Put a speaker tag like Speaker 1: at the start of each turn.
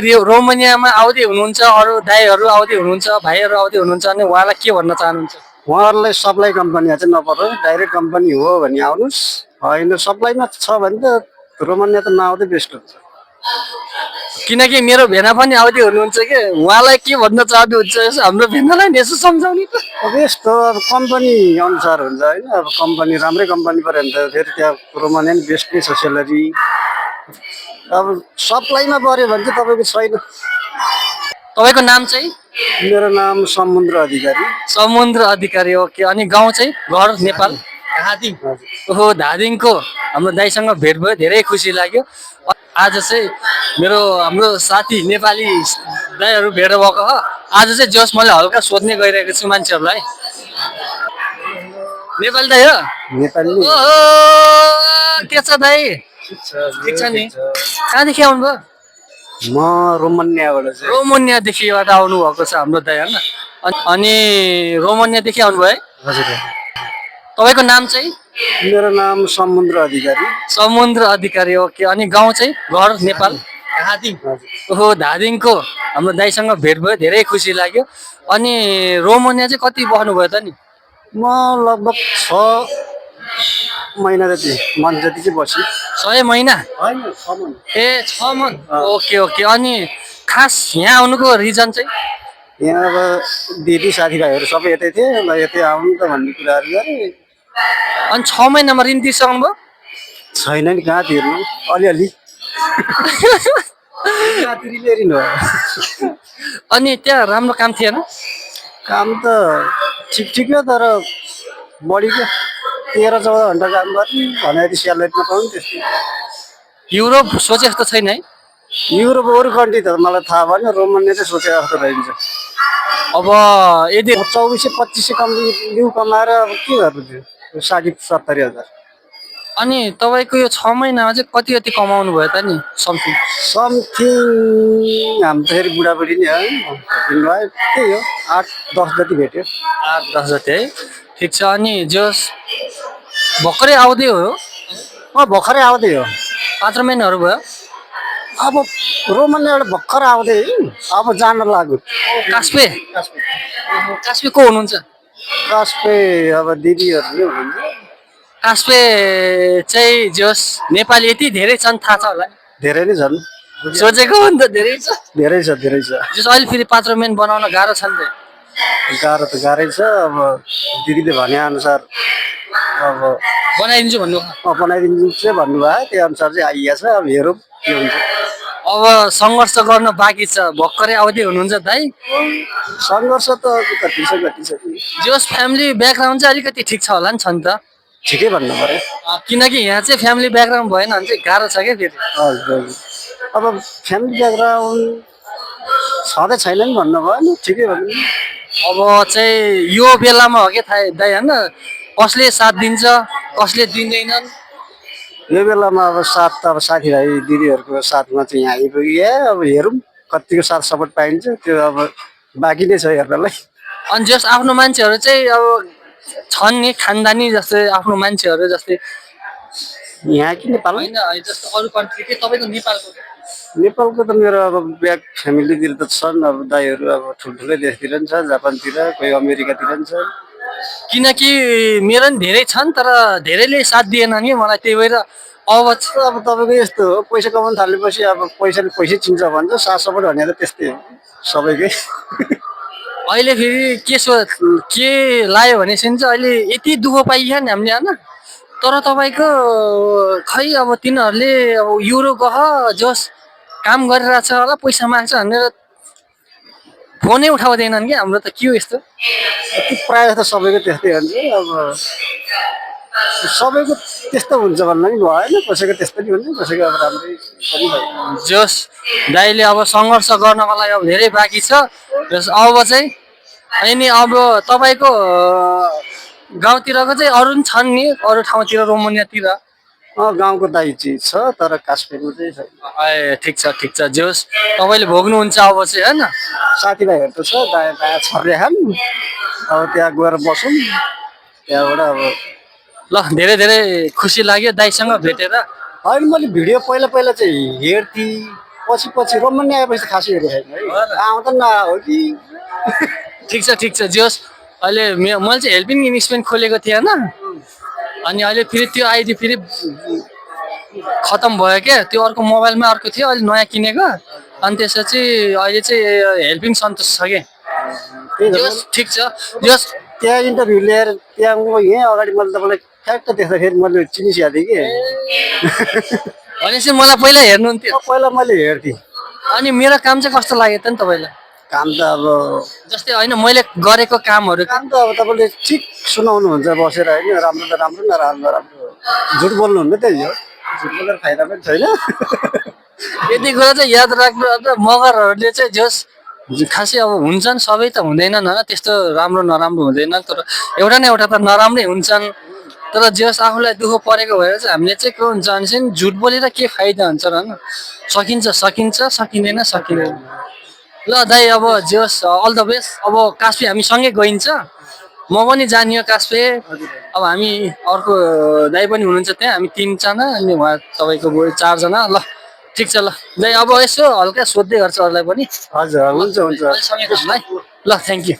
Speaker 1: रोमानियामा आउँदै हुनुहुन्छ, अरू दाइहरू आउँदै हुनुहुन्छ, भाइहरू आउँदै हुनुहुन्छ अनि उहाँलाई के भन्न चाहनुहुन्छ?
Speaker 2: उहाँहरूलाई सप्लाई कम्पनी चाहिँ नपर्यो, डाइरेक्ट कम्पनी हो भने आउनुहोस्, होइन सप्लाईमा छ भने त रोमानिया त नआउँदै बेस्ट हुन्छ।
Speaker 1: किनकि मेरो भेना पनि आउँदै हुनुहुन्छ कि उहाँलाई के भन्न चाहनुहुन्छ यसो हाम्रो भेनालाई नि यसो सम्झाउने त।
Speaker 2: अब यस्तो अब कम्पनी अनुसार हुन्छ होइन, अब कम्पनी राम्रै कम्पनी पऱ्यो भने त फेरि त्यहाँ रोमानिया नि बेस्ट नै छ सेलरी। अब सप्लाईमा पऱ्यो भने चाहिँ तपाईँको छैन।
Speaker 1: तपाईँको नाम चाहिँ?
Speaker 2: मेरो नाम समुद्र अधिकारी।
Speaker 1: समुद्र अधिकारी, ओके। अनि गाउँ चाहिँ घर नेपाल? धादिङ। ओहो, धादिङको हाम्रो दाइसँग भेट भयो, धेरै खुसी लाग्यो। आज चाहिँ हाम्रो साथी नेपाली दाइहरू भेट भएको हो। आज चाहिँ जस मैले हल्का सोध्ने गइरहेको छु मान्छेहरूलाई। नेपाली दाइ हो?
Speaker 2: नेपाली।
Speaker 1: ओहो, के छ दाइ? ठिक छ नि? कहाँदेखि आउनुभयो?
Speaker 2: म रोमानियाबाट चाहिँ।
Speaker 1: रोमानियादेखिबाट आउनु भएको छ हाम्रो दाइ होइन। अनि रोमानियादेखि आउनुभयो है?
Speaker 2: हजुर।
Speaker 1: तपाईँको नाम चाहिँ?
Speaker 2: मेरो नाम समुद्र अधिकारी।
Speaker 1: समुद्र अधिकारी, ओके। अनि गाउँ चाहिँ घर नेपाल? धादिङ। ओहो, धादिङको हाम्रो दाइसँग भेट भयो, धेरै खुसी लाग्यो। अनि रोमानिया चाहिँ कति बस्नुभयो त नि?
Speaker 2: म लगभग 6 महिना जति चाहिँ बसेँ।
Speaker 1: 6 महिना?
Speaker 2: होइन 6 महिना।
Speaker 1: ए 6 मन, ओके ओके। अनि खास यहाँ आउनुको रिजन चाहिँ?
Speaker 2: यहाँ अब दिदी साथीभाइहरू सबै यतै थिए, ल यतै आउनु त भन्ने कुराहरू गरेँ।
Speaker 1: अनि 6 महिनामा ऋण तिर्सक्नु भयो?
Speaker 2: छैन नि, कहाँ तिर्नु, अलिअलि। ऋण हो।
Speaker 1: अनि त्यहाँ राम्रो काम थिएन?
Speaker 2: काम त ठिक ठिक हो, तर बढीको 13-14 घन्टा काम गर्ने भने यति स्यालेरीमा पाउनु त्यस्तो।
Speaker 1: युरोप सोचे जस्तो छैन है?
Speaker 2: युरोप अरू कन्ट्री त मलाई थाहा भएन, रोमानिया चाहिँ सोचे जस्तो रहन्छ।
Speaker 1: अब यदि
Speaker 2: 2400-2500 कम्पनी कमाएर अब के गर्नु थियो, 60-70 हजार।
Speaker 1: अनि तपाईँको यो 6 महिनामा चाहिँ कति कति कमाउनु भयो त नि? समथिङ
Speaker 2: हाम्रो त फेरि बुढाबुढी नै है, भयो त्यही हो 8-10 जति भेट्यो।
Speaker 1: 8-10 जति है, ठिक छ। अनि जस भर्खरै आउँदै हो?
Speaker 2: भर्खरै आउँदै हो,
Speaker 1: 4 महिनाहरू भयो।
Speaker 2: अब रोमानियाबाट भर्खर आउँदै अब जान लाग्यो।
Speaker 1: कास्पे? कास्पे को हुनुहुन्छ?
Speaker 2: कास्पे अब दिदीहरू नै हुनुहुन्छ।
Speaker 1: कास्पे चाहिँ जस नेपाली यति धेरै छन् थाहा छ होला?
Speaker 2: धेरै नै छन्,
Speaker 1: सोचेको भन्दा धेरै छ।
Speaker 2: धेरै छ, धेरै छ।
Speaker 1: जस अहिले फेरि 5 महिना बनाउन गाह्रो छ नि त?
Speaker 2: गाह्रो त गाह्रै छ। अब दिदीले भने अनुसार अब
Speaker 1: बनाइदिन्छु भन्नु?
Speaker 2: बनाइदिन्छु चाहिँ भन्नुभयो, त्यही अनुसार चाहिँ आइएको छ। अब हेरौँ के हुन्छ।
Speaker 1: अब सङ्घर्ष गर्न बाँकी छ, भर्खरै आउँदै हुनुहुन्छ दाइ।
Speaker 2: सङ्घर्ष त कति छ।
Speaker 1: जस फ्यामिली ब्याकग्राउन्ड चाहिँ अलिकति ठिक छ होला नि, छ नि त?
Speaker 2: ठिकै भन्नु पर्यो,
Speaker 1: किनकि यहाँ चाहिँ फ्यामिली ब्याकग्राउन्ड भएन भने चाहिँ गाह्रो छ क्या फेरि।
Speaker 2: हजुर। अब फ्यामिली ब्याकग्राउन्ड छँदै छैन नि भन्नुभयो नि, ठिकै भन्नु।
Speaker 1: अब चाहिँ यो बेलामा हो क्या थाहा दाइ होइन, कसले साथ दिन्छ कसले दिँदैनन्।
Speaker 2: यो बेलामा अब साथ त अब साथीभाइ दिदीहरूको साथमा चाहिँ यहाँ आइपुग्यो। अब हेरौँ कतिको साथ सपोर्ट पाइन्छ, त्यो अब बाँकी नै छ हेर्नलाई।
Speaker 1: अनि जस आफ्नो मान्छेहरू चाहिँ अब छन् नि, खानदानी जस्तै आफ्नो मान्छेहरू जस्तै
Speaker 2: यहाँ कि नेपाल?
Speaker 1: होइन, जस्तो अरू कन्ट्री के तपाईँको नेपालको?
Speaker 2: नेपालको त मेरो अब ब्याक फ्यामिलीतिर त छन्, अब दाइहरू अब ठुल्ठुलै देशतिर पनि छ, जापानतिर, कोही अमेरिकातिर पनि छ।
Speaker 1: किनकि मेरो नि धेरै छन्, तर धेरैले साथ दिएन नि मलाई, त्यही भएर अब
Speaker 2: तपाईँको यस्तो हो, पैसा कमाउनु थालेपछि अब पैसाले पैसै चिन्छ भन्छ, साथ सपोर्ट भने त त्यस्तै हो सबैकै।
Speaker 1: अहिले फेरि के लाग्यो भने चाहिँ अहिले यति दुःख पाइन्छ नि हामीले होइन, तर तपाईँको खै अब तिनीहरूले अब युरो गह जस काम गरिरहेछ होला, पैसा माग्छ भनेर फोनै उठाउँदैनन् क्या हाम्रो त। के हो यस्तो?
Speaker 2: प्रायः त सबैको त्यस्तै हुन्छ। अब सबैको त्यस्तो हुन्छ भन्नु नि भएन, कसैको त्यस्तो नि हुन्छ, कसैको अब राम्रै पनि भयो।
Speaker 1: जस दाइले अब सङ्घर्ष गर्नको लागि अब धेरै बाँकी छ। जस अब चाहिँ अनि अब तपाईँको गाउँतिरको चाहिँ अरू पनि छन् नि, अरू ठाउँतिर रोमानियातिर?
Speaker 2: गाउँको दाइ चाहिँ छ, तर कास्पेको चाहिँ छैन।
Speaker 1: ए ठिक छ ठिक छ, जोस् तपाईँले भोग्नुहुन्छ अब चाहिँ होइन।
Speaker 2: साथीभाइहरू त छ, दायाँ दायाँ छर्रे खान्, अब त्यहाँ गएर बसौँ, त्यहाँबाट अब
Speaker 1: ल धेरै धेरै खुसी लाग्यो दाइसँग भेटेर।
Speaker 2: होइन मैले भिडियो पहिला चाहिँ हेर्थेँ, पछि पछि रोमन आएपछि खासै हेरेको छैन है आउँदा न हो कि
Speaker 1: ठिक छ जे होस् अहिले मैले चाहिँ हेल्पिङ इन्भेस्टमेन्ट खोलेको थिएँ होइन अनि अहिले फेरि त्यो आइडी फेरि खतम भयो क्या त्यो अर्को मोबाइलमा अर्को थियो अहिले नयाँ किनेको अनि त्यसपछि अहिले चाहिँ हेल्पिङ सन्तोष छ क्या
Speaker 2: त्यही
Speaker 1: जे
Speaker 2: त
Speaker 1: होस् ठिक छ जे होस्
Speaker 2: त्यहाँ इन्टरभ्यू लिएर त्यहाँ म यहीँ अगाडि मैले तपाईँलाई ठ्याक्क देख्दाखेरि मैले चिनिसकेको थिएँ कि
Speaker 1: भनेपछि मलाई पहिला हेर्नुहुन्थ्यो
Speaker 2: पहिला मैले हेर्थेँ
Speaker 1: अनि मेरो काम चाहिँ कस्तो लाग्यो त नि तपाईँलाई
Speaker 2: काम त अब
Speaker 1: जस्तै होइन मैले गरेको कामहरू
Speaker 2: काम त अब तपाईँले ठिक सुनाउनुहुन्छ बसेर होइन राम्रो त राम्रो नराम्रो नराम्रो झुट बोल्नुहुन्न त्यही हो झुट बोलेर फाइदा पनि छैन
Speaker 1: यति कुरा चाहिँ याद राख्नु अब मगरहरूले चाहिँ जस खासै अब हुन्छन् सबै त हुँदैनन् होइन त्यस्तो राम्रो नराम्रो हुँदैन तर एउटा न एउटा त नराम्रै हुन्छन् तर जस आफूलाई दुःख परेको भएर चाहिँ हामीले चाहिँ के हुन्छ भने चाहिँ झुट बोलेर के फाइदा हुन्छ र होइन सकिन्छ सकिन्छ सकिँदैन सकिँदैन ल दाइ अब जस अल द बेस्ट अब कास्पे हामी सँगै गइन्छ म पनि जानियो कास्पे अब हामी अर्को दाइ पनि हुनुहुन्छ त्यहाँ हामी 3 जना अनि उहाँ तपाईँको 4 जना ल ठिक छ ल दाइ अब यसो हल्का सोध्दै गर्छ अरूलाई पनि
Speaker 2: हजुर हुन्छ हुन्छ
Speaker 1: अहिलेसँगै ल थ्याङ्क यू